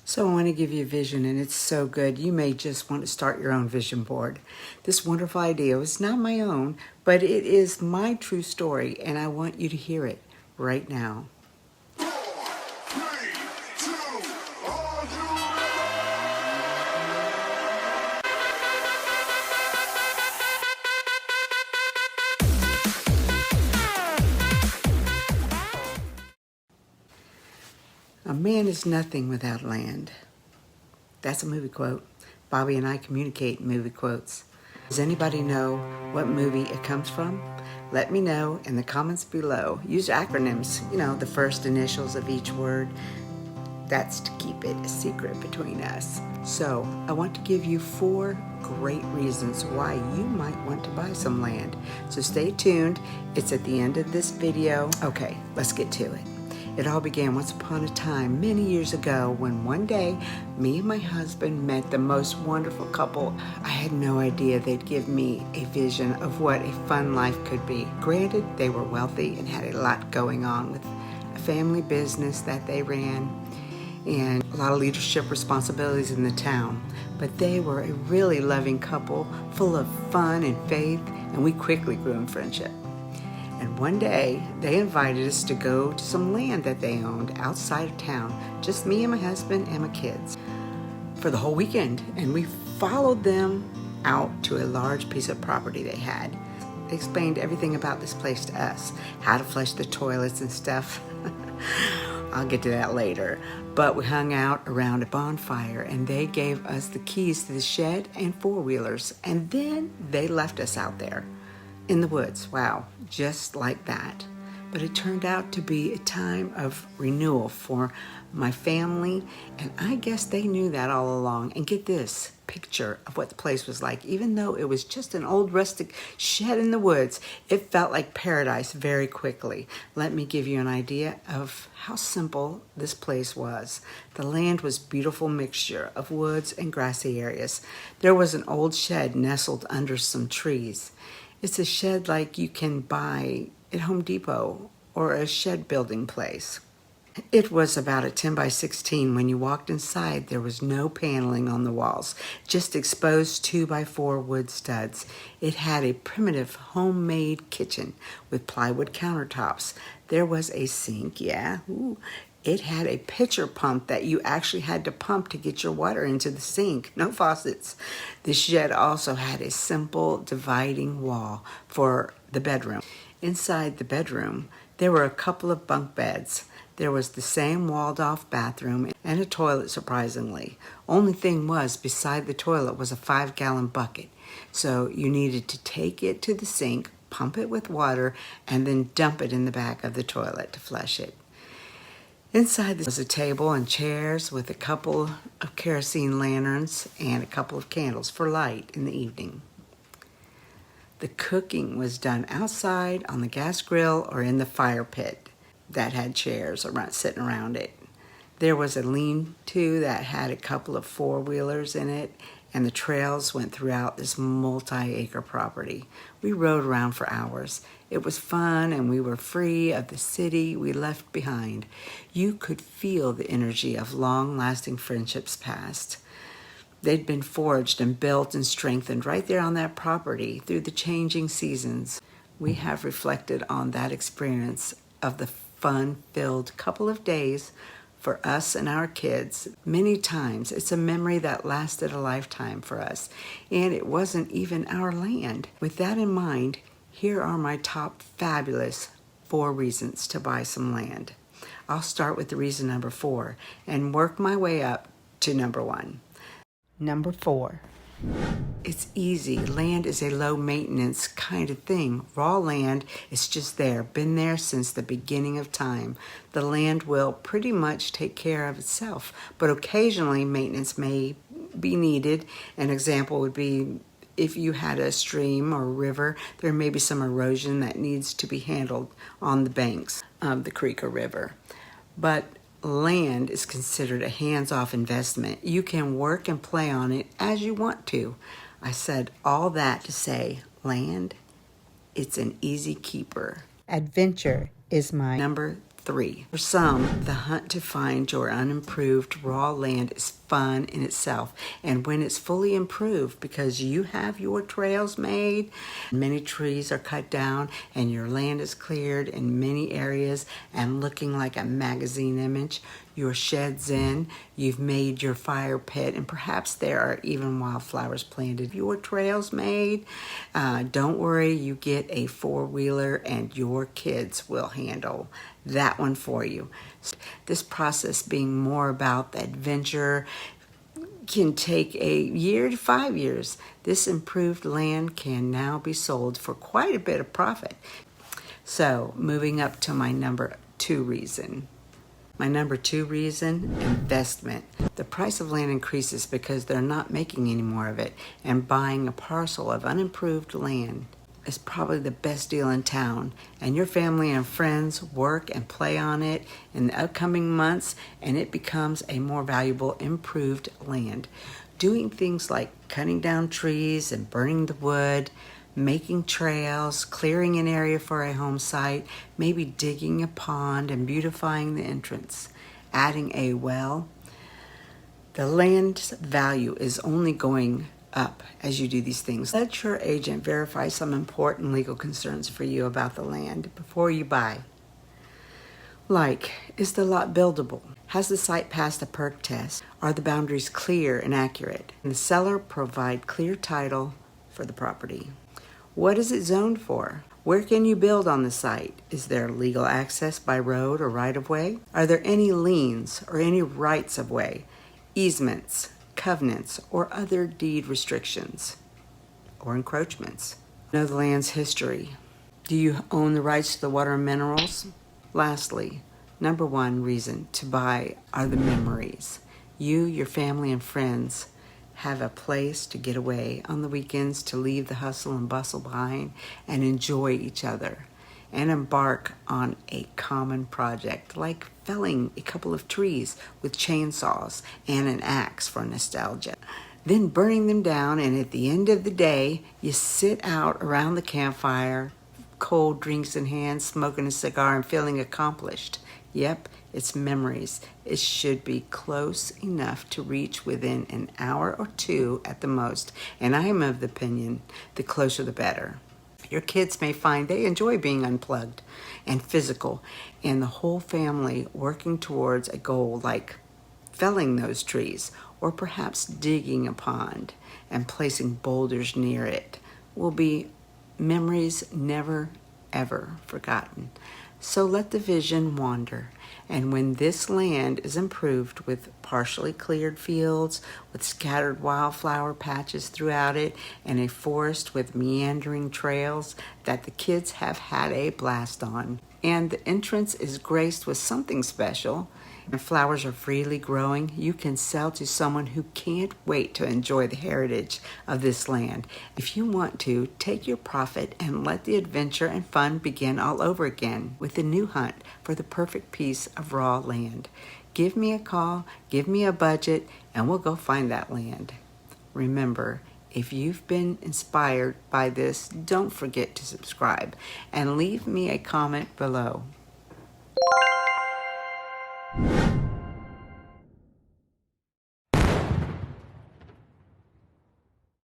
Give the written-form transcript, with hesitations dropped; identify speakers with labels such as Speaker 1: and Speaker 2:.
Speaker 1: So I want to give you a vision, and it's so good. You may just want to start your own vision board. This wonderful idea was not my own, but it is my true story, and I want you to hear it right now. A man is nothing without land. That's a movie quote. Bobby and I communicate in movie quotes. Does anybody know what movie it comes from? Let me know in the comments below. Use acronyms, the first initials of each word. That's to keep it a secret between us. So I want to give you 4 great reasons why you might want to buy some land. So stay tuned. It's at the end of this video. Okay, let's get to it. It all began once upon a time, many years ago, when one day, me and my husband met the most wonderful couple. I had no idea they'd give me a vision of what a fun life could be. Granted, they were wealthy and had a lot going on with a family business that they ran and a lot of leadership responsibilities in the town. But they were a really loving couple, full of fun and faith, and we quickly grew in friendship. And one day, they invited us to go to some land that they owned outside of town, just me and my husband and my kids, for the whole weekend. And we followed them out to a large piece of property they had. They explained everything about this place to us, how to flush the toilets and stuff. I'll get to that later. But we hung out around a bonfire, and they gave us the keys to the shed and 4-wheelers, and then they left us out there in the woods. Wow, just like that. But it turned out to be a time of renewal for my family, and I guess they knew that all along. And get this picture of what the place was like. Even though it was just an old rustic shed in the woods, it felt like paradise very quickly. Let me give you an idea of how simple this place was. The land was a beautiful mixture of woods and grassy areas. There was an old shed nestled under some trees. It's a shed like you can buy at Home Depot or a shed building place. It was about a 10 by 16. When you walked inside, there was no paneling on the walls, just exposed 2 by 4 wood studs. It had a primitive homemade kitchen with plywood countertops. There was a sink, It had a pitcher pump that you actually had to pump to get your water into the sink. No faucets. The shed also had a simple dividing wall for the bedroom. Inside the bedroom, there were a couple of bunk beds. There was the same walled-off bathroom and a toilet, surprisingly. Only thing was, beside the toilet was a 5-gallon bucket. So you needed to take it to the sink, pump it with water, and then dump it in the back of the toilet to flush it. Inside there was a table and chairs with a couple of kerosene lanterns and a couple of candles for light in the evening. The cooking was done outside on the gas grill or in the fire pit that had chairs sitting around it. There was a lean-to that had a couple of 4-wheelers in it, and the trails went throughout this multi-acre property. We rode around for hours. It was fun, and we were free of the city we left behind. You could feel the energy of long-lasting friendships past. They'd been forged and built and strengthened right there on that property through the changing seasons. We have reflected on that experience of the fun-filled couple of days for us and our kids many times. It's a memory that lasted a lifetime for us, and it wasn't even our land. With that in mind, here are my top fabulous 4 reasons to buy some land. I'll start with the reason number 4 and work my way up to number 1. Number 4. It's easy. Land is a low-maintenance kind of thing. Raw land is just there, been there since the beginning of time. The land will pretty much take care of itself, but occasionally maintenance may be needed. An example would be if you had a stream or river, there may be some erosion that needs to be handled on the banks of the creek or river. But land is considered a hands-off investment. You can work and play on it as you want to. I said all that to say land, it's an easy keeper. Adventure is my number 3. For some, the hunt to find your unimproved raw land is fun in itself. And when it's fully improved, because you have your trails made, many trees are cut down, and your land is cleared in many areas and looking like a magazine image, your shed's in, you've made your fire pit, and perhaps there are even wildflowers planted. Your trail's made. Don't worry, you get a four-wheeler and your kids will handle that one for you. This process being more about the adventure can take a year to 5 years. This improved land can now be sold for quite a bit of profit. So, moving up to my number 2 reason. My number 2 reason, investment. The price of land increases because they're not making any more of it, and buying a parcel of unimproved land is probably the best deal in town, and your family and friends work and play on it in the upcoming months, and it becomes a more valuable, improved land. Doing things like cutting down trees and burning the wood, making trails, clearing an area for a home site, maybe digging a pond and beautifying the entrance, adding a well. The land's value is only going up as you do these things. Let your agent verify some important legal concerns for you about the land before you buy. Like, is the lot buildable? Has the site passed a perk test? Are the boundaries clear and accurate? And the seller provide clear title for the property. What is it zoned for? Where can you build on the site? Is there legal access by road or right-of-way? Are there any liens or any rights-of-way, easements, covenants, or other deed restrictions or encroachments? Know the land's history. Do you own the rights to the water and minerals? Lastly, number 1 reason to buy are the memories. You, your family, and friends have a place to get away on the weekends, to leave the hustle and bustle behind and enjoy each other and embark on a common project like felling a couple of trees with chainsaws and an axe for nostalgia, then burning them down, and at the end of the day you sit out around the campfire, cold drinks in hand, smoking a cigar and feeling accomplished. Yep, it's memories. It should be close enough to reach within an hour or 2 at the most, and I am of the opinion the closer the better. Your kids may find they enjoy being unplugged and physical, and the whole family working towards a goal like felling those trees, or perhaps digging a pond and placing boulders near it, will be memories never, ever forgotten. So let the vision wander, and when this land is improved with partially cleared fields, with scattered wildflower patches throughout it, and a forest with meandering trails that the kids have had a blast on, and the entrance is graced with something special, and flowers are freely growing, you can sell to someone who can't wait to enjoy the heritage of this land. If you want to, take your profit and let the adventure and fun begin all over again with a new hunt for the perfect piece of raw land. Give me a call, give me a budget, and we'll go find that land. Remember, if you've been inspired by this, don't forget to subscribe and leave me a comment below.